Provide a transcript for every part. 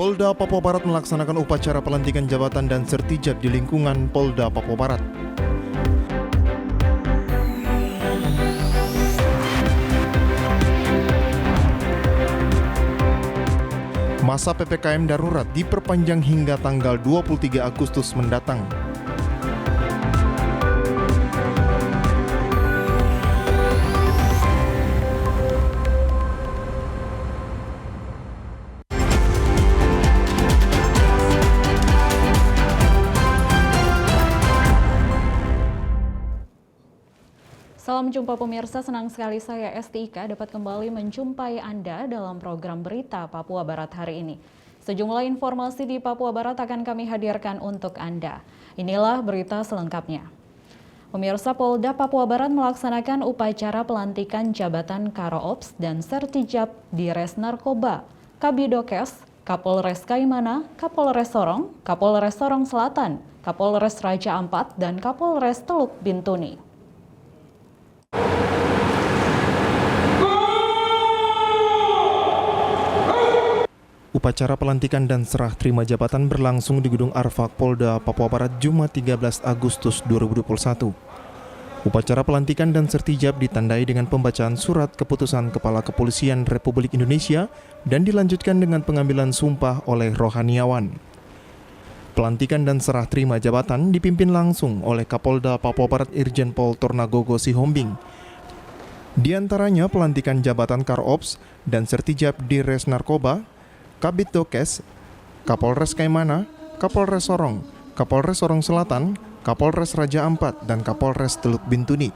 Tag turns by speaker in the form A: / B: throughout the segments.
A: Polda Papua Barat melaksanakan upacara pelantikan jabatan dan sertijab di lingkungan Polda Papua Barat. Masa PPKM darurat diperpanjang hingga tanggal 23 Agustus mendatang.
B: Salam jumpa pemirsa, senang sekali saya Esti Ika dapat kembali menjumpai Anda dalam program Berita Papua Barat hari ini. Sejumlah informasi di Papua Barat akan kami hadirkan untuk Anda. Inilah berita selengkapnya. Pemirsa, Polda Papua Barat melaksanakan upacara pelantikan jabatan Karo-Ops dan Sertijab di Res Narkoba, Kabidokes, Kapolres Kaimana, Kapolres Sorong, Kapolres Sorong Selatan, Kapolres Raja Ampat, dan Kapolres Teluk Bintuni.
A: Upacara pelantikan dan serah terima jabatan berlangsung di Gedung Arfak Polda Papua Barat Jumat 13 Agustus 2021. Upacara pelantikan dan sertijab ditandai dengan pembacaan surat keputusan Kepala Kepolisian Republik Indonesia dan dilanjutkan dengan pengambilan sumpah oleh rohaniawan. Pelantikan dan serah terima jabatan dipimpin langsung oleh Kapolda Papua Barat Irjen Pol Tornagogo Sihombing. Di antaranya pelantikan jabatan Karo-Ops dan sertijab di Res Narkoba, Kabidokes, Kapolres Kaimana, Kapolres Sorong, Kapolres Sorong Selatan, Kapolres Raja Ampat, dan Kapolres Teluk Bintuni.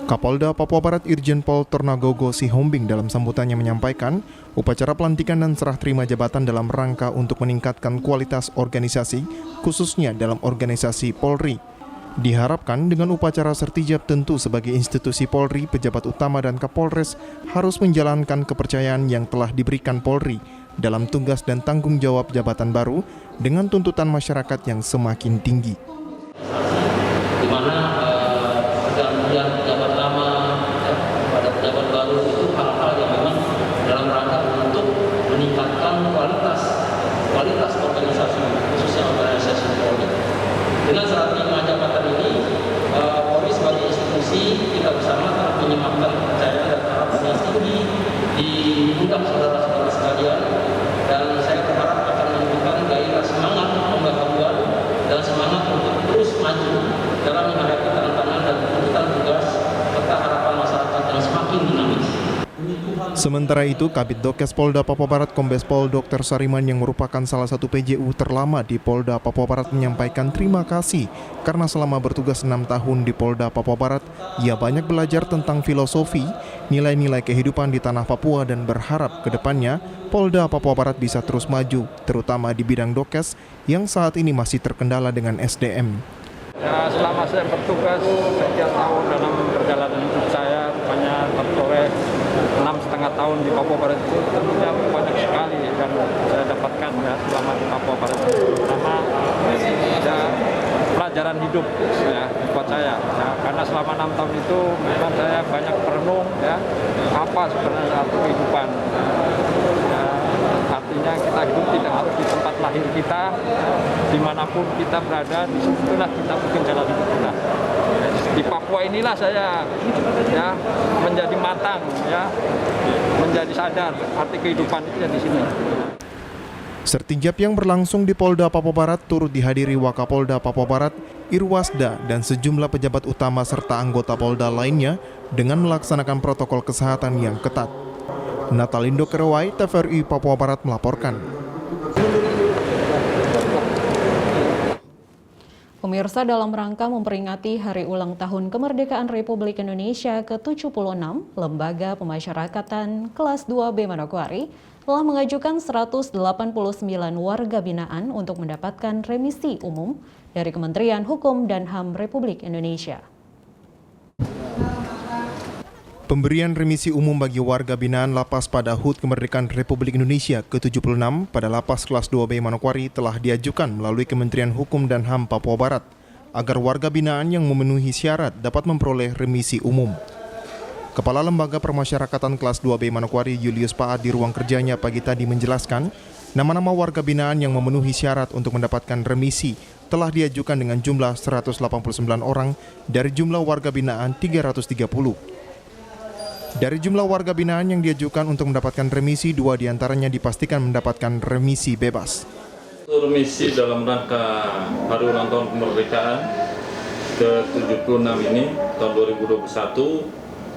A: Kapolda Papua Barat Irjen Pol Tornagogo Sihombing dalam sambutannya menyampaikan, upacara pelantikan dan serah terima jabatan dalam rangka untuk meningkatkan kualitas organisasi, khususnya dalam organisasi Polri. Diharapkan dengan upacara sertijab tentu sebagai institusi Polri, pejabat utama dan Kapolres harus menjalankan kepercayaan yang telah diberikan Polri dalam tugas dan tanggung jawab jabatan baru dengan tuntutan masyarakat yang semakin tinggi.
C: Di mana pergantian pejabat lama pada pejabat baru itu hal-hal yang memang dalam rangka untuk meningkatkan kualitas organisasi, khususnya organisasi Polri. Dengan serah terima jabatan ini, Polri sebagai institusi kita bersama telah menyematkan kepercayaan dan harapan yang tinggi di pundak saudara-saudara sekalian, dan saya berharap akan menunjukkan gairah semangat pembaharuan dan semangat untuk terus maju dalam menghadapi tantangan dan tuntutan tugas serta harapan masyarakat yang semakin dinamis.
A: Sementara itu, Kabidokes Polda Papua Barat Kombes Pol Dr. Sariman yang merupakan salah satu PJU terlama di Polda Papua Barat menyampaikan terima kasih karena selama bertugas 6 tahun di Polda Papua Barat, ia banyak belajar tentang filosofi, nilai-nilai kehidupan di tanah Papua dan berharap ke depannya Polda Papua Barat bisa terus maju, terutama di bidang dokes yang saat ini masih terkendala dengan SDM.
D: Ya, selama saya bertugas sekian tahun dalam perjalanan hidup saya, banyak tertoreh 6,5 tahun di Papua Barat itu tentunya banyak sekali yang saya dapatkan ya selama di Papua Barat, terutama ya, pelajaran hidup ya buat saya ya, karena selama 6 tahun itu memang saya banyak merenung ya apa sebenarnya arti kehidupan ya, artinya kita hidup tidak harus di tempat lahir kita, dimanapun kita berada, disitulah kita mungkin jalan hidup kita. Di Papua inilah saya ya menjadi matang ya, menjadi sadar arti kehidupan itu di sini.
A: Sertijab yang berlangsung di Polda Papua Barat turut dihadiri Wakapolda Papua Barat, Irwasda, dan sejumlah pejabat utama serta anggota Polda lainnya dengan melaksanakan protokol kesehatan yang ketat. Natalindo Kerewai, TVRI Papua Barat melaporkan.
B: Pemirsa, dalam rangka memperingati Hari Ulang Tahun Kemerdekaan Republik Indonesia ke-76, Lembaga Pemasyarakatan Kelas 2B Manokwari telah mengajukan 189 warga binaan untuk mendapatkan remisi umum dari Kementerian Hukum dan HAM Republik Indonesia.
A: Pemberian remisi umum bagi warga binaan Lapas pada HUT Kemerdekaan Republik Indonesia ke-76 pada Lapas Kelas 2B Manokwari telah diajukan melalui Kementerian Hukum dan HAM Papua Barat agar warga binaan yang memenuhi syarat dapat memperoleh remisi umum. Kepala Lembaga Permasyarakatan Kelas 2B Manokwari Julius Paat di ruang kerjanya pagi tadi menjelaskan, Nama-nama warga binaan yang memenuhi syarat untuk mendapatkan remisi telah diajukan dengan jumlah 189 orang dari jumlah warga binaan 330. Dari jumlah warga binaan yang diajukan untuk mendapatkan remisi, 2 diantaranya dipastikan mendapatkan remisi bebas.
E: Remisi dalam rangka hari ulang tahun kemerdekaan ke-76 ini, tahun 2021,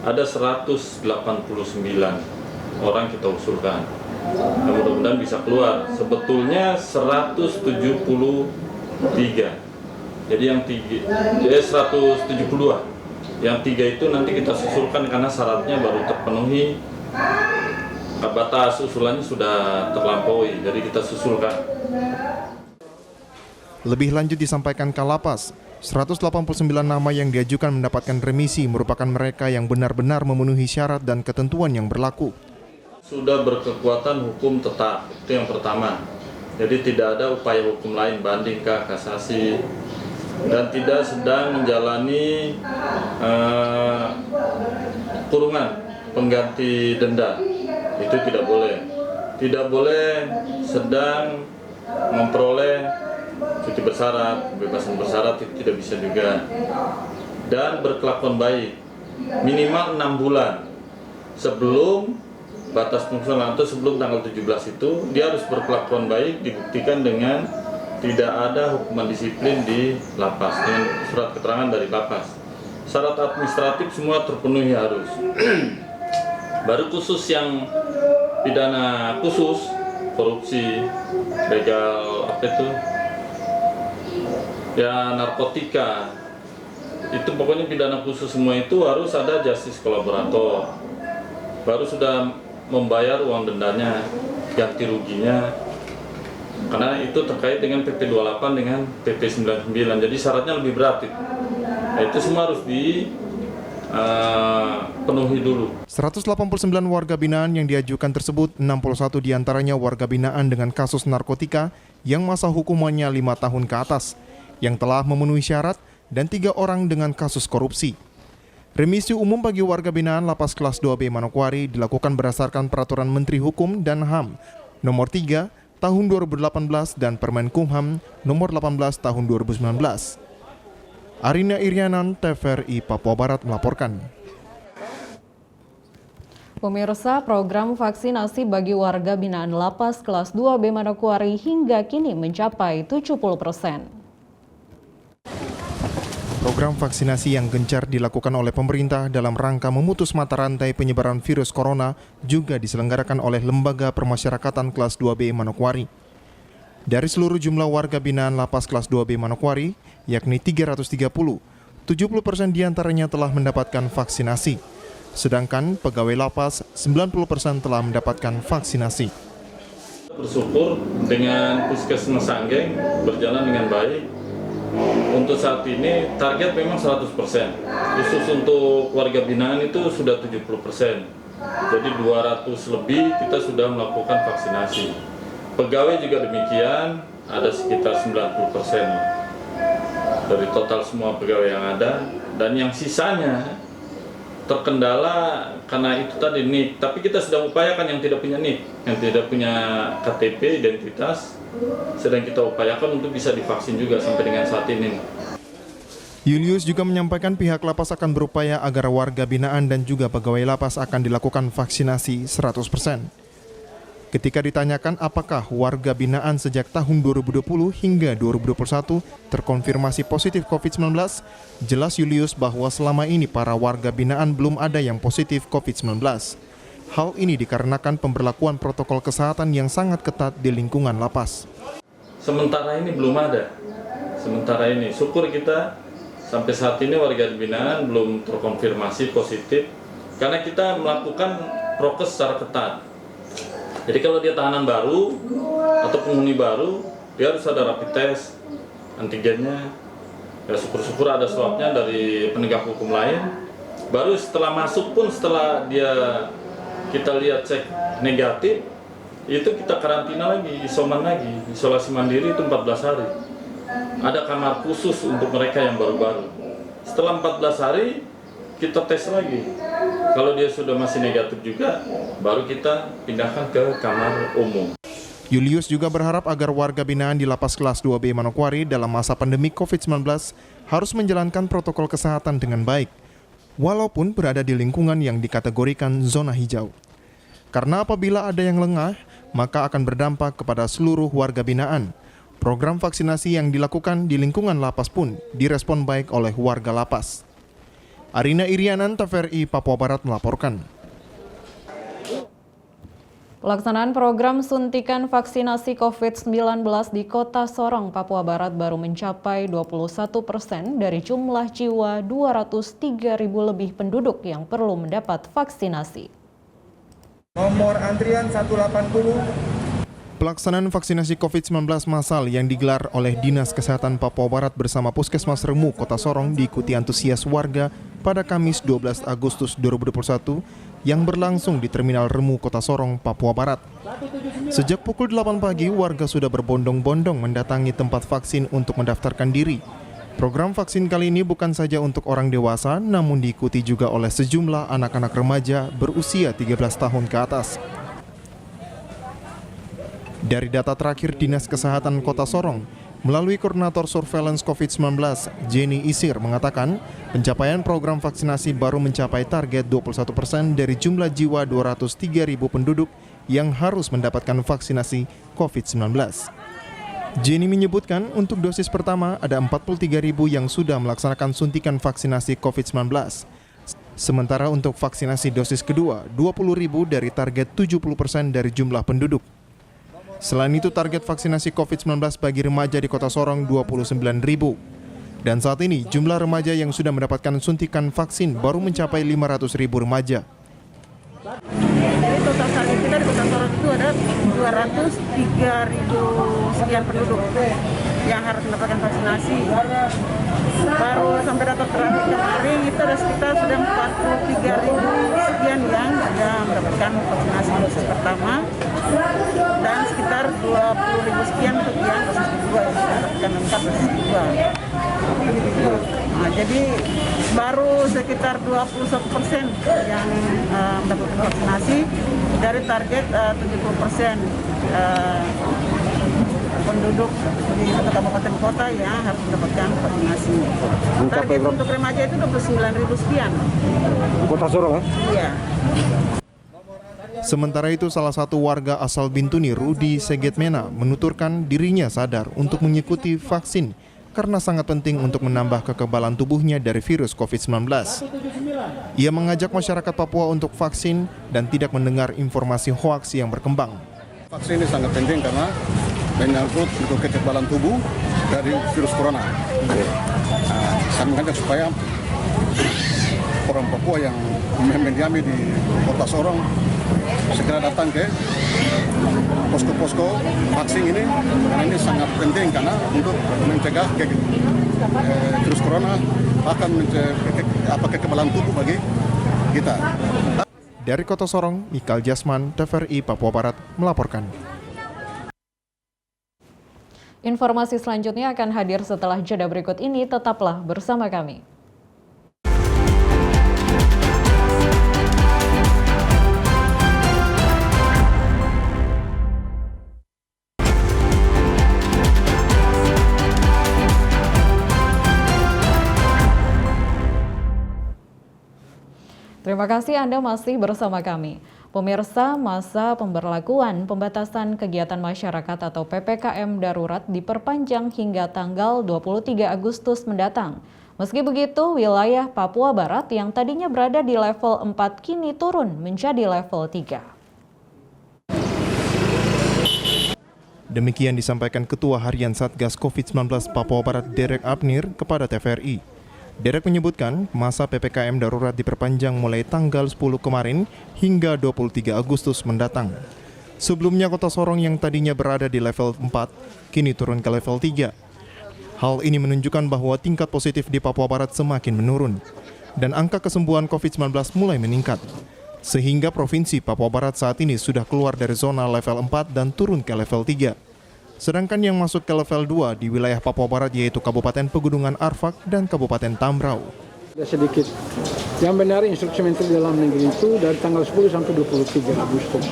E: ada 189 orang kita usulkan. Nah, mudah-mudahan bisa keluar. Sebetulnya 173. Jadi yang 172. Yang 3 itu nanti kita susulkan karena syaratnya baru terpenuhi. Batas usulannya sudah terlampaui, jadi kita susulkan.
A: Lebih lanjut disampaikan Kalapas, 189 nama yang diajukan mendapatkan remisi merupakan mereka yang benar-benar memenuhi syarat dan ketentuan yang berlaku.
E: Sudah berkekuatan hukum tetap, itu yang pertama. Jadi tidak ada upaya hukum lain, banding kah, kasasi, dan tidak sedang menjalani kurungan pengganti denda. Itu tidak boleh. Tidak boleh sedang memperoleh cuti bersyarat, kebebasan bersyarat, itu tidak bisa juga. Dan berkelakuan baik, minimal 6 bulan sebelum batas fungsional atau sebelum tanggal 17 itu, dia harus berkelakuan baik, dibuktikan dengan tidak ada hukuman disiplin di lapas, dengan surat keterangan dari lapas. Syarat administratif semua terpenuhi harus. Baru khusus yang pidana khusus, korupsi, begal, ya narkotika, itu pokoknya pidana khusus semua itu harus ada justice kolaborator. Baru sudah membayar uang dendanya, ganti ruginya, karena itu terkait dengan PP 28 dengan PP 99, jadi syaratnya lebih berat itu. Nah, itu semua harus dipenuhi dulu.
A: 189 warga binaan yang diajukan tersebut, 61 diantaranya warga binaan dengan kasus narkotika yang masa hukumannya 5 tahun ke atas, yang telah memenuhi syarat, dan 3 orang dengan kasus korupsi. Remisi umum bagi warga binaan Lapas Kelas 2B Manokwari dilakukan berdasarkan Peraturan Menteri Hukum dan HAM Nomor 3 Tahun 2018 dan Permenkumham Nomor 18 Tahun 2019. Arina Irianan, TVRI Papua Barat melaporkan.
B: Pemirsa, program vaksinasi bagi warga binaan Lapas Kelas 2B Manokwari hingga kini mencapai 70%.
A: Program vaksinasi yang gencar dilakukan oleh pemerintah dalam rangka memutus mata rantai penyebaran virus corona juga diselenggarakan oleh Lembaga Permasyarakatan Kelas 2B Manokwari. Dari seluruh jumlah warga binaan Lapas Kelas 2B Manokwari, yakni 330, 70% diantaranya telah mendapatkan vaksinasi. Sedangkan pegawai lapas 90% telah mendapatkan vaksinasi.
E: Bersyukur dengan Puskesmas Sanggeng berjalan dengan baik. Untuk saat ini target memang 100%. Khusus untuk warga binaan itu sudah 70%. Jadi 200 lebih kita sudah melakukan vaksinasi. Pegawai juga demikian, ada sekitar 90% dari total semua pegawai yang ada. Dan yang sisanya terkendala karena itu tadi NIK. Tapi kita sedang upayakan yang tidak punya NIK, yang tidak punya KTP identitas, sedang kita upayakan untuk bisa divaksin juga sampai dengan saat ini.
A: Julius juga menyampaikan pihak lapas akan berupaya agar warga binaan dan juga pegawai lapas akan dilakukan vaksinasi 100%. Ketika ditanyakan apakah warga binaan sejak tahun 2020 hingga 2021 terkonfirmasi positif COVID-19, jelas Julius bahwa selama ini para warga binaan belum ada yang positif COVID-19. Hal ini dikarenakan pemberlakuan protokol kesehatan yang sangat ketat di lingkungan lapas.
E: Sementara ini belum ada. Sementara ini, syukur kita sampai saat ini warga binaan belum terkonfirmasi positif karena kita melakukan prokes secara ketat. Jadi kalau dia tahanan baru atau penghuni baru, dia harus ada rapid test, antigennya. Ya syukur-syukur ada swabnya dari penegak hukum lain. Baru setelah masuk pun setelah dia kita lihat cek negatif, itu kita karantina lagi, isoman lagi, isolasi mandiri itu 14 hari. Ada kamar khusus untuk mereka yang baru-baru. Setelah 14 hari, kita tes lagi. Kalau dia sudah masih negatif juga, baru kita pindahkan ke kamar umum.
A: Julius juga berharap agar warga binaan di Lapas Kelas 2B Manokwari dalam masa pandemi COVID-19 harus menjalankan protokol kesehatan dengan baik, walaupun berada di lingkungan yang dikategorikan zona hijau. Karena apabila ada yang lengah, maka akan berdampak kepada seluruh warga binaan. Program vaksinasi yang dilakukan di lingkungan lapas pun direspon baik oleh warga lapas. Arina Irianan, TVRI Papua Barat melaporkan.
B: Pelaksanaan program suntikan vaksinasi COVID-19 di Kota Sorong, Papua Barat baru mencapai 21% dari jumlah jiwa 203.000 lebih penduduk yang perlu mendapat vaksinasi.
F: Nomor antrian 180.
A: Pelaksanaan vaksinasi COVID-19 massal yang digelar oleh Dinas Kesehatan Papua Barat bersama Puskesmas Remu Kota Sorong diikuti antusias warga pada Kamis 12 Agustus 2021 yang berlangsung di Terminal Remu Kota Sorong, Papua Barat. Sejak pukul 8 pagi, warga sudah berbondong-bondong mendatangi tempat vaksin untuk mendaftarkan diri. Program vaksin kali ini bukan saja untuk orang dewasa, namun diikuti juga oleh sejumlah anak-anak remaja berusia 13 tahun ke atas. Dari data terakhir Dinas Kesehatan Kota Sorong, melalui Koordinator Surveillance COVID-19, Jenny Isir mengatakan pencapaian program vaksinasi baru mencapai target 21% dari jumlah jiwa 203.000 penduduk yang harus mendapatkan vaksinasi COVID-19. Jenny menyebutkan untuk dosis pertama ada 43.000 yang sudah melaksanakan suntikan vaksinasi COVID-19. Sementara untuk vaksinasi dosis kedua, 20.000 dari target 70% dari jumlah penduduk. Selain itu, target vaksinasi COVID-19 bagi remaja di Kota Sorong 29.000. Dan saat ini, jumlah remaja yang sudah mendapatkan suntikan vaksin baru mencapai 500.000 remaja.
G: Jadi total target kita di Kota Sorong itu ada 203.000 sekian penduduk yang harus mendapatkan vaksinasi. Baru sampai data terakhir kemarin itu ada sekitar sudah 43.000 sekian yang sudah mendapatkan vaksinasi dosis pertama dan sekitar 20.000 sekian untuk yang dosis kedua yang sudah mendapatkan lengkap dosis kedua. Nah, jadi baru sekitar 21% yang mendapatkan vaksinasi dari target 70% penduduk di kabupaten kota yang harus mendapatkan vaksinasi. Target untuk remaja itu 29.000 sekian.
F: Kota Sorong,
G: Iya.
A: Sementara itu, salah satu warga asal Bintuni, Rudi Segetmena, menuturkan dirinya sadar untuk mengikuti vaksin karena sangat penting untuk menambah kekebalan tubuhnya dari virus COVID-19. Ia mengajak masyarakat Papua untuk vaksin dan tidak mendengar informasi hoaks yang berkembang.
H: Vaksin ini sangat penting karena menyangkut untuk kekebalan tubuh dari virus corona. Saya mengajak supaya orang Papua yang mendiami di Kota Sorong segera datang ke posko-posko vaksin ini karena ini sangat penting karena untuk mencegah virus corona akan kekebalan tubuh bagi kita.
A: Dari Kota Sorong, Mikal Jasman, TVRI Papua Barat melaporkan.
B: Informasi selanjutnya akan hadir setelah jeda berikut ini, tetaplah bersama kami. Terima kasih Anda masih bersama kami. Pemirsa, masa pemberlakuan pembatasan kegiatan masyarakat atau PPKM darurat diperpanjang hingga tanggal 23 Agustus mendatang. Meski begitu, wilayah Papua Barat yang tadinya berada di level 4 kini turun menjadi level 3.
A: Demikian disampaikan Ketua Harian Satgas COVID-19 Papua Barat Derek Abnir kepada TVRI. Derek menyebutkan masa PPKM darurat diperpanjang mulai tanggal 10 kemarin hingga 23 Agustus mendatang. Sebelumnya Kota Sorong yang tadinya berada di level 4 kini turun ke level 3. Hal ini menunjukkan bahwa tingkat positif di Papua Barat semakin menurun dan angka kesembuhan COVID-19 mulai meningkat. Sehingga Provinsi Papua Barat saat ini sudah keluar dari zona level 4 dan turun ke level 3. Sedangkan yang masuk ke level 2 di wilayah Papua Barat yaitu Kabupaten Pegunungan Arfak dan Kabupaten Tambrau.
I: Sedikit. Yang benar instruksi Menteri Dalam Negeri itu dari tanggal 10 sampai 23 Agustus.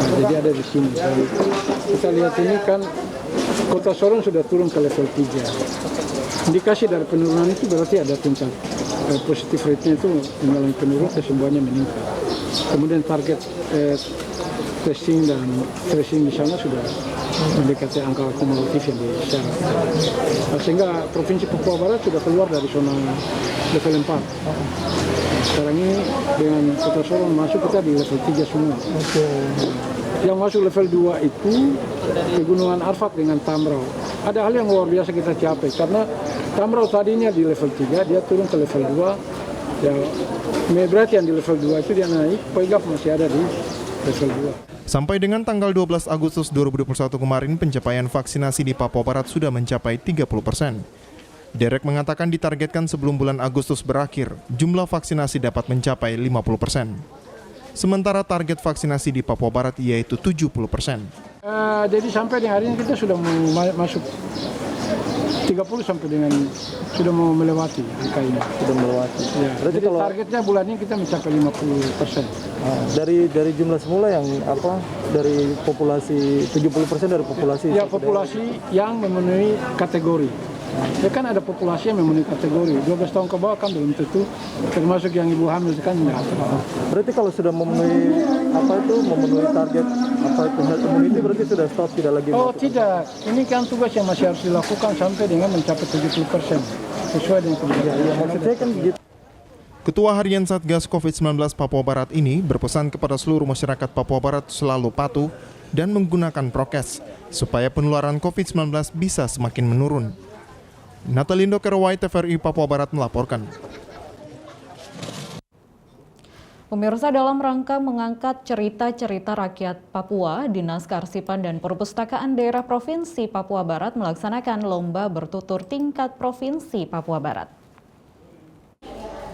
I: Nah, jadi ada di sini. Dan kita lihat ini kan Kota Sorong sudah turun ke level 3. Indikasi dari penurunan itu berarti ada tingkat positif rate-nya itu mengalami penurunan, kesembuhannya meningkat. Kemudian target testing dan tracing di sana sudah mendekati angka kumulatif yang disyaratkan. Nah, sehingga Provinsi Papua Barat sudah keluar dari zona level 4. Sekarang ini dengan Kota Sorong masuk kita di level 3 semua. Yang masuk level 2 itu Pegunungan Arfak dengan Tamrau. Ada hal yang luar biasa kita capai karena Tamrau tadinya di level 3, dia turun ke level 2. Ya, berarti yang di level 2 itu dia naik, Poigaf masih ada di level 2.
A: Sampai dengan tanggal 12 Agustus 2021 kemarin, pencapaian vaksinasi di Papua Barat sudah mencapai 30%. Derek mengatakan ditargetkan sebelum bulan Agustus berakhir, jumlah vaksinasi dapat mencapai 50%. Sementara target vaksinasi di Papua Barat yaitu 70%.
I: Jadi sampai di hari ini kita sudah masuk 30 sampai dengan sudah mau melewati angka ini. Sudah melewati. Ya. Jadi kalau targetnya bulan ini kita mencapai 50%.
J: Dari jumlah semula yang apa? Dari populasi 70% dari populasi.
I: Ya, populasi yang memenuhi kategori. Ya kan ada populasi yang memenuhi kategori. 12 tahun ke bawah kan belum tentu, termasuk yang ibu hamil kan enggak.
J: Berarti kalau sudah memenuhi memenuhi target herd immunity berarti sudah stop, tidak lagi.
I: Oh tidak, ini kan tugas yang masih harus dilakukan sampai dengan mencapai 70% sesuai dengan kebijakan.
J: Ya, maksudnya kan gitu.
A: Ketua Harian Satgas COVID-19 Papua Barat ini berpesan kepada seluruh masyarakat Papua Barat selalu patuh dan menggunakan prokes supaya penularan COVID-19 bisa semakin menurun. Natalindo Kerwai, TVRI Papua Barat melaporkan.
B: Pemirsa, dalam rangka mengangkat cerita-cerita rakyat Papua, Dinas Kearsipan dan Perpustakaan Daerah Provinsi Papua Barat melaksanakan lomba bertutur tingkat Provinsi Papua Barat.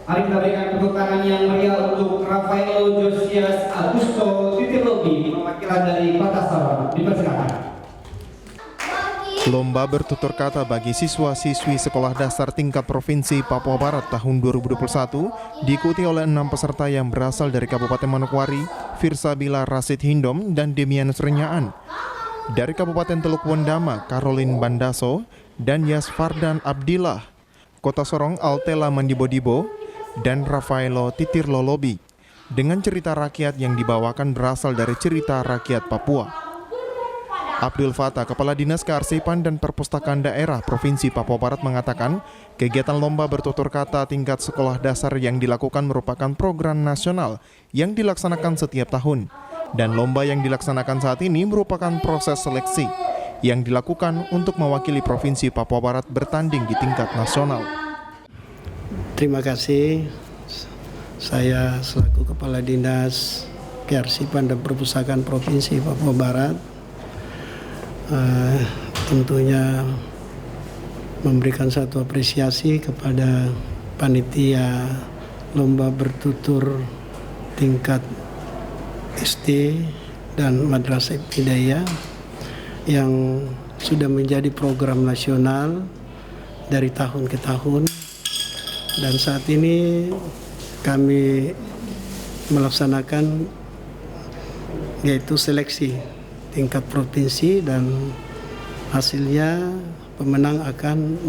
K: Mari kita berikan tepuk tangan yang meriah untuk Rafael Josias Augusto Titirlobi, perwakilan dari Kota Sorong. Dipersilakan.
A: Lomba bertutur kata bagi siswa-siswi sekolah dasar tingkat Provinsi Papua Barat tahun 2021 diikuti oleh 6 peserta yang berasal dari Kabupaten Manokwari, Firsabila Rasid Hindom, dan Demianus Renyaan. Dari Kabupaten Teluk Wondama, Caroline Bandaso, dan Yasfardan Abdillah. Kota Sorong, Altela Mandibodibo, dan Rafaelo Titirlolobi. Dengan cerita rakyat yang dibawakan berasal dari cerita rakyat Papua. Abdul Fatah, Kepala Dinas Kearsipan dan Perpustakaan Daerah Provinsi Papua Barat mengatakan, kegiatan lomba bertutur kata tingkat sekolah dasar yang dilakukan merupakan program nasional yang dilaksanakan setiap tahun. Dan lomba yang dilaksanakan saat ini merupakan proses seleksi yang dilakukan untuk mewakili Provinsi Papua Barat bertanding di tingkat nasional.
L: Terima kasih. Saya selaku Kepala Dinas Kearsipan dan Perpustakaan Provinsi Papua Barat tentunya memberikan satu apresiasi kepada panitia lomba bertutur tingkat SD dan Madrasah Ibtidaiyah yang sudah menjadi program nasional dari tahun ke tahun, dan saat ini kami melaksanakan yaitu seleksi tingkat provinsi, dan hasilnya pemenang akan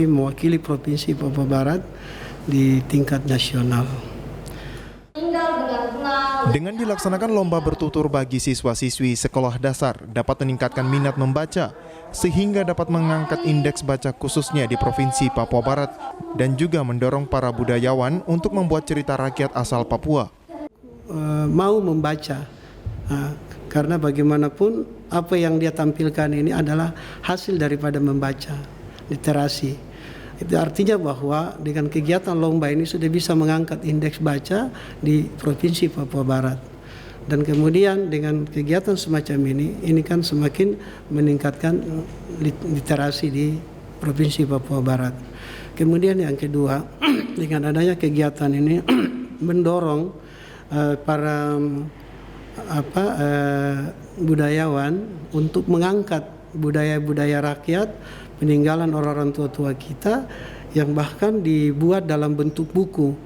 L: mewakili Provinsi Papua Barat di tingkat nasional.
A: Dengan dilaksanakan lomba bertutur bagi siswa-siswi sekolah dasar dapat meningkatkan minat membaca sehingga dapat mengangkat indeks baca khususnya di Provinsi Papua Barat dan juga mendorong para budayawan untuk membuat cerita rakyat asal Papua.
L: Mau membaca. Karena bagaimanapun apa yang dia tampilkan ini adalah hasil daripada membaca, literasi. Itu artinya bahwa dengan kegiatan lomba ini sudah bisa mengangkat indeks baca di Provinsi Papua Barat. Dan kemudian dengan kegiatan semacam ini kan semakin meningkatkan literasi di Provinsi Papua Barat. Kemudian yang kedua, dengan adanya kegiatan ini mendorong para budayawan untuk mengangkat budaya-budaya rakyat, peninggalan orang-orang tua-tua kita yang bahkan dibuat dalam bentuk buku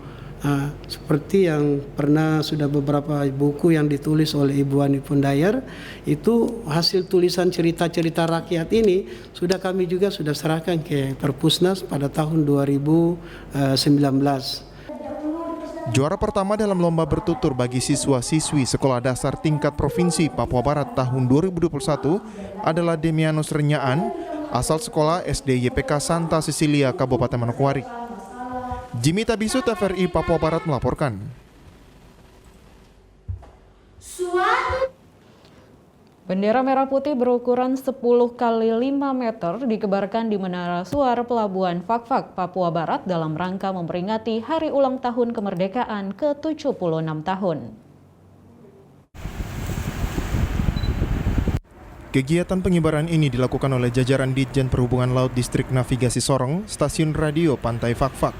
L: Seperti yang pernah sudah beberapa buku yang ditulis oleh Ibu Ani Pundayer, itu hasil tulisan cerita-cerita rakyat ini kami juga sudah serahkan ke Perpusnas pada tahun 2019.
A: Juara pertama dalam lomba bertutur bagi siswa-siswi sekolah dasar tingkat provinsi Papua Barat tahun 2021 adalah Demianus Renyaan, asal sekolah SD YPK Santa Cecilia, Kabupaten Manokwari. Jimmy Tabisu, TVRI Papua Barat melaporkan.
B: Bendera merah putih berukuran 10 kali 5 meter dikebarkan di Menara Suar Pelabuhan Fak-Fak, Papua Barat dalam rangka memperingati Hari Ulang Tahun Kemerdekaan ke-76 tahun.
A: Kegiatan pengibaran ini dilakukan oleh jajaran Ditjen Perhubungan Laut Distrik Navigasi Sorong, Stasiun Radio Pantai Fak-Fak.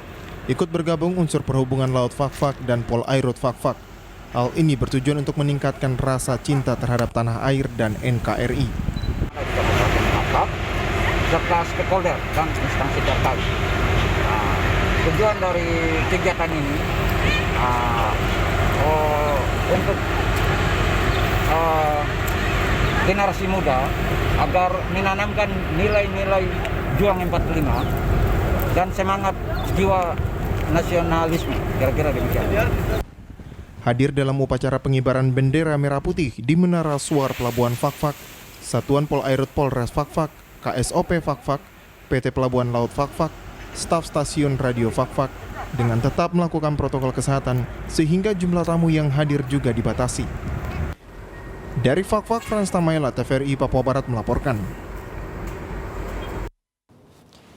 A: Ikut bergabung unsur Perhubungan Laut Fak-Fak dan Polairut Fak-Fak. Hal ini bertujuan untuk meningkatkan rasa cinta terhadap tanah air dan NKRI.
M: Serta stakeholder dan instansi terkait. Tujuan dari kegiatan ini untuk generasi muda agar menanamkan nilai-nilai juang 45 dan semangat jiwa nasionalisme, kira-kira demikian.
A: Hadir dalam upacara pengibaran bendera merah putih di Menara Suar Pelabuhan Fak-Fak, Satuan Polairut Polres Fak-Fak, KSOP Fak-Fak, PT Pelabuhan Laut Fak-Fak, staf Stasiun Radio Fak-Fak, dengan tetap melakukan protokol kesehatan sehingga jumlah tamu yang hadir juga dibatasi. Dari Fak-Fak, Frans Tamaela, TVRI Papua Barat melaporkan.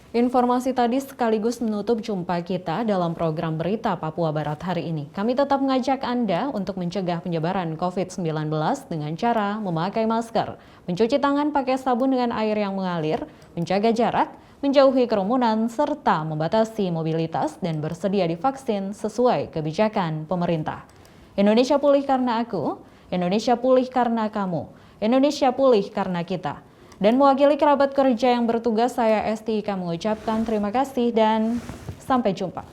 B: Informasi tadi sekaligus menutup jumpa kita dalam program Berita Papua Barat hari ini. Kami tetap mengajak Anda untuk mencegah penyebaran COVID-19 dengan cara memakai masker, mencuci tangan pakai sabun dengan air yang mengalir, menjaga jarak, menjauhi kerumunan, serta membatasi mobilitas dan bersedia divaksin sesuai kebijakan pemerintah. Indonesia pulih karena aku, Indonesia pulih karena kamu, Indonesia pulih karena kita. Dan mewakili kerabat kerja yang bertugas, saya STIK mengucapkan terima kasih dan sampai jumpa.